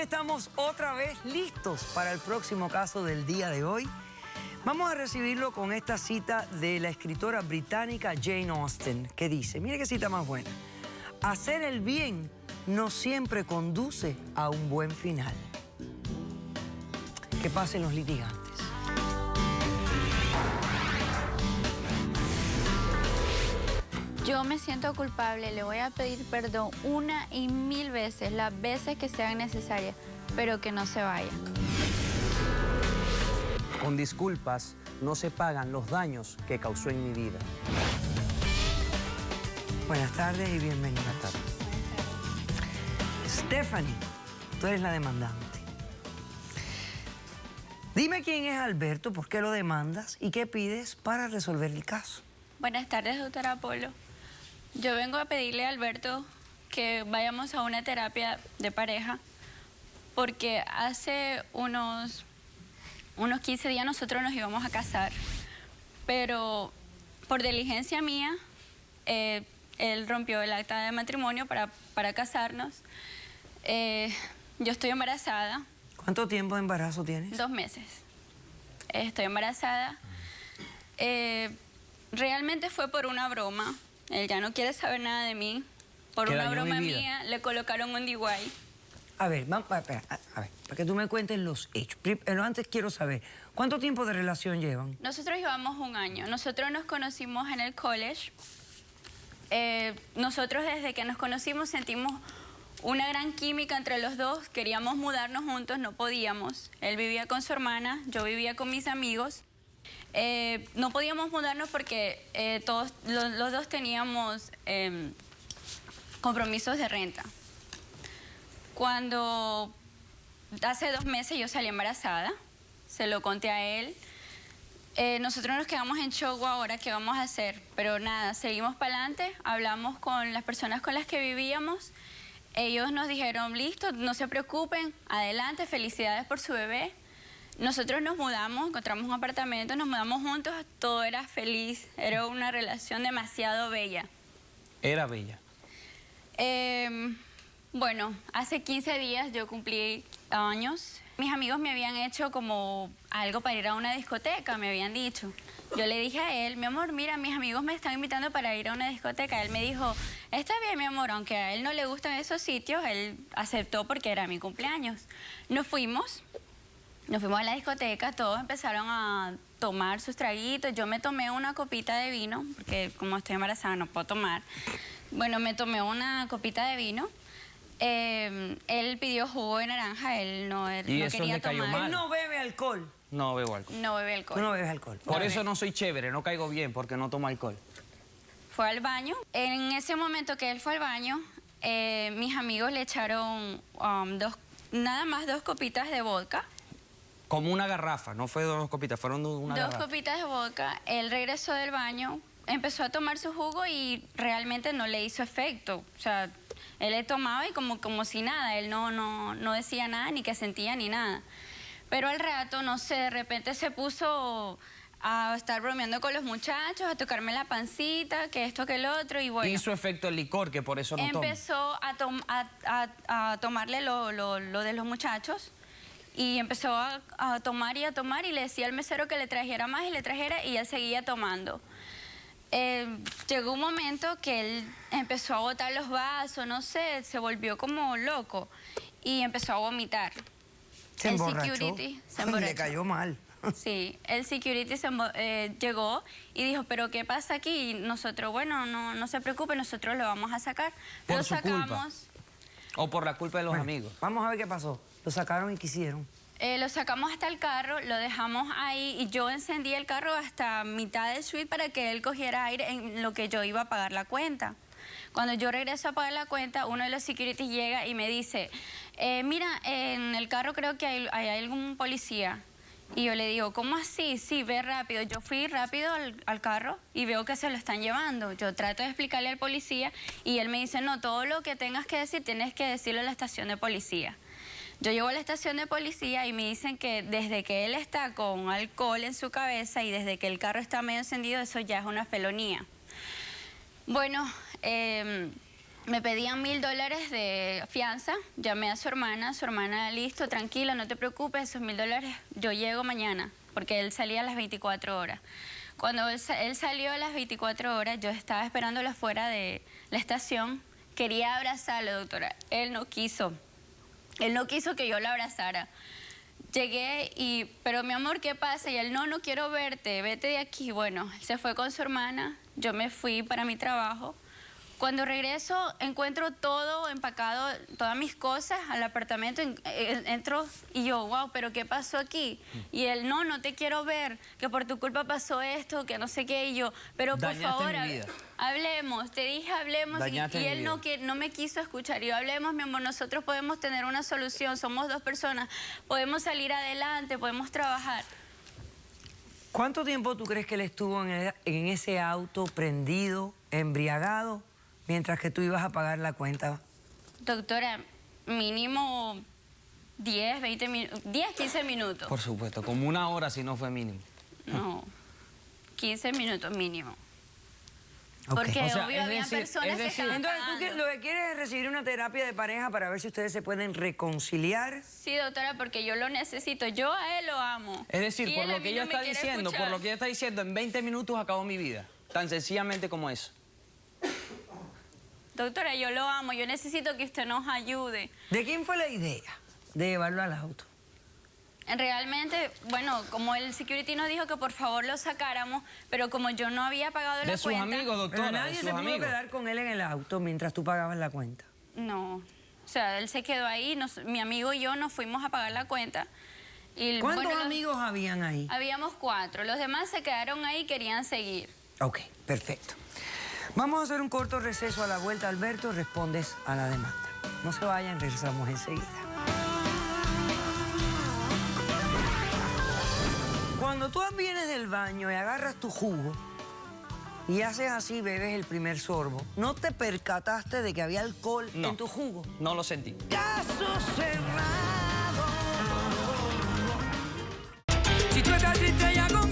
estamos otra vez listos para el próximo caso del día de hoy. Vamos a recibirlo con esta cita de la escritora británica Jane Austen, que dice, mire qué cita más buena, hacer el bien no siempre conduce a un buen final. Que pasen los litigantes. Yo me siento culpable, le voy a pedir perdón 1 y 1000 veces, las veces que sean necesarias, pero que no se vaya. Con disculpas no se pagan los daños que causó en mi vida. Buenas tardes y bienvenidas. Buenas tardes. Stephanie, tú eres la demandante. Dime quién es Alberto, por qué lo demandas y qué pides para resolver el caso. Buenas tardes, doctora Polo. Yo vengo a pedirle a Alberto que vayamos a una terapia de pareja porque hace unos 15 días nosotros nos íbamos a casar, pero por diligencia mía, él rompió el acta de matrimonio para casarnos. Yo estoy embarazada. ¿Cuánto tiempo de embarazo tienes? 2 meses. Estoy embarazada. Realmente fue por una broma. Él ya no quiere saber nada de mí. Por una broma mía le colocaron un DUI. A ver, espera, a ver, para que tú me cuentes los hechos. Pero antes quiero saber, ¿cuánto tiempo de relación llevan? Nosotros llevamos 1 año. Nosotros nos conocimos en el college. Nosotros desde que nos conocimos sentimos una gran química entre los dos. Queríamos mudarnos juntos, no podíamos. Él vivía con su hermana, yo vivía con mis amigos. No podíamos mudarnos porque los dos teníamos compromisos de renta. Cuando hace 2 meses yo salí embarazada, se lo conté a él. Nosotros nos quedamos en shock ahora, ¿qué vamos a hacer? Pero nada, seguimos para adelante, hablamos con las personas con las que vivíamos. Ellos nos dijeron, listo, no se preocupen, adelante, felicidades por su bebé. Nosotros nos mudamos, encontramos un apartamento, nos mudamos juntos, todo era feliz, era una relación demasiado bella. Era bella. Bueno, hace 15 días yo cumplí años. Mis amigos me habían hecho como algo para ir a una discoteca, me habían dicho. Yo le dije a él, mi amor, mira, mis amigos me están invitando para ir a una discoteca. Él me dijo, está bien, mi amor, aunque a él no le gustan esos sitios, él aceptó porque era mi cumpleaños. Nos fuimos a la discoteca, todos empezaron a tomar sus traguitos. Yo me tomé una copita de vino, porque como estoy embarazada no puedo tomar. Bueno, me tomé una copita de vino. Él pidió jugo de naranja, él no quería tomar. Él no bebe alcohol. No bebo alcohol. No bebe alcohol. Tú no bebes alcohol. Por eso no soy chévere, no caigo bien, porque no tomo alcohol. Fue al baño. En ese momento que él fue al baño, mis amigos le echaron nada más 2 copitas de vodka. Como una garrafa, no fue 2 copitas, fueron una garrafa. 2 copitas de vodka. Él regresó del baño, empezó a tomar su jugo y realmente no le hizo efecto. O sea, él le tomaba y como si nada, él no decía nada, ni que sentía ni nada. Pero al rato, no sé, de repente se puso a estar bromeando con los muchachos, a tocarme la pancita, que esto, que el otro, y bueno. Hizo efecto el licor, que por eso no toma. Empezó a tomarle lo de los muchachos y empezó a tomar y le decía al mesero que le trajera más y le trajera y él seguía tomando. Llegó un momento que él empezó a botar los vasos, no sé, se volvió como loco y empezó a vomitar. Se emborrachó. Se emborrachó. Le cayó mal. Sí, el security llegó y dijo, ¿pero qué pasa aquí? Y nosotros, bueno, no se preocupe, nosotros lo vamos a sacar. Por su culpa. O por la culpa de los amigos. Vamos a ver qué pasó. Lo sacaron y ¿qué hicieron? Lo sacamos hasta el carro, lo dejamos ahí y yo encendí el carro hasta mitad del suite para que él cogiera aire en lo que yo iba a pagar la cuenta. Cuando yo regreso a pagar la cuenta, uno de los securities llega y me dice, mira, en el carro creo que hay algún policía. Y yo le digo, ¿cómo así? Sí, ve rápido. Yo fui rápido al carro y veo que se lo están llevando. Yo trato de explicarle al policía y él me dice, no, todo lo que tengas que decir tienes que decirlo en la estación de policía. Yo llego a la estación de policía y me dicen que desde que él está con alcohol en su cabeza y desde que el carro está medio encendido, eso ya es una felonía. Bueno, Me pedían $1000 de fianza, llamé a su hermana, listo, tranquila, no te preocupes, esos $1000 yo llego mañana, porque él salía a las 24 horas. Cuando él salió a las 24 horas, yo estaba esperándolo afuera de la estación, quería abrazarlo, doctora, él no quiso que yo lo abrazara. Llegué pero mi amor, ¿qué pasa? Y él, no quiero verte, vete de aquí. Bueno, él se fue con su hermana, yo me fui para mi trabajo. Cuando regreso, encuentro todo empacado, todas mis cosas al apartamento, entro y yo, wow, ¿pero qué pasó aquí? Y él, no te quiero ver, que por tu culpa pasó esto, que no sé qué, y yo, pero por favor, hablemos, te dije hablemos, y él no me quiso escuchar, y yo, hablemos, mi amor, nosotros podemos tener una solución, somos dos personas, podemos salir adelante, podemos trabajar. ¿Cuánto tiempo tú crees que él estuvo en ese auto prendido, embriagado, mientras que tú ibas a pagar la cuenta? Doctora, mínimo 10, 15 minutos. Por supuesto, como una hora si no fue mínimo. No, 15 minutos mínimo. Okay. Porque o sea, obvio había personas que estaban Entonces, ¿tú pagando. lo que quieres es recibir una terapia de pareja para ver si ustedes se pueden reconciliar? Sí, doctora, porque yo lo necesito. Yo a él lo amo. Es decir, Y por él a lo mí que ella no me está quiere diciendo, escuchar. por lo que ella está diciendo, en 20 minutos acabó mi vida. Tan sencillamente como eso. Doctora, yo lo amo. Yo necesito que usted nos ayude. ¿De quién fue la idea de llevarlo al auto? Realmente, bueno, como el security nos dijo que por favor lo sacáramos, pero como yo no había pagado la De sus cuenta... amigos, Pero doctora, de nadie sus se pudo amigos. quedar con él en el auto mientras tú pagabas la cuenta. No, o sea, él se quedó ahí, mi amigo y yo nos fuimos a pagar la cuenta. Y, ¿Cuántos bueno, amigos habían ahí? Habíamos 4, los demás se quedaron ahí y querían seguir. Ok, perfecto. Vamos a hacer un corto receso. A la vuelta, Alberto, respondes a la demanda. No se vayan, regresamos enseguida. Cuando tú vienes del baño y agarras tu jugo y haces así, bebes el primer sorbo, ¿no te percataste de que había alcohol en tu jugo? No lo sentí. Caso cerrado. Si tú estás triste ya con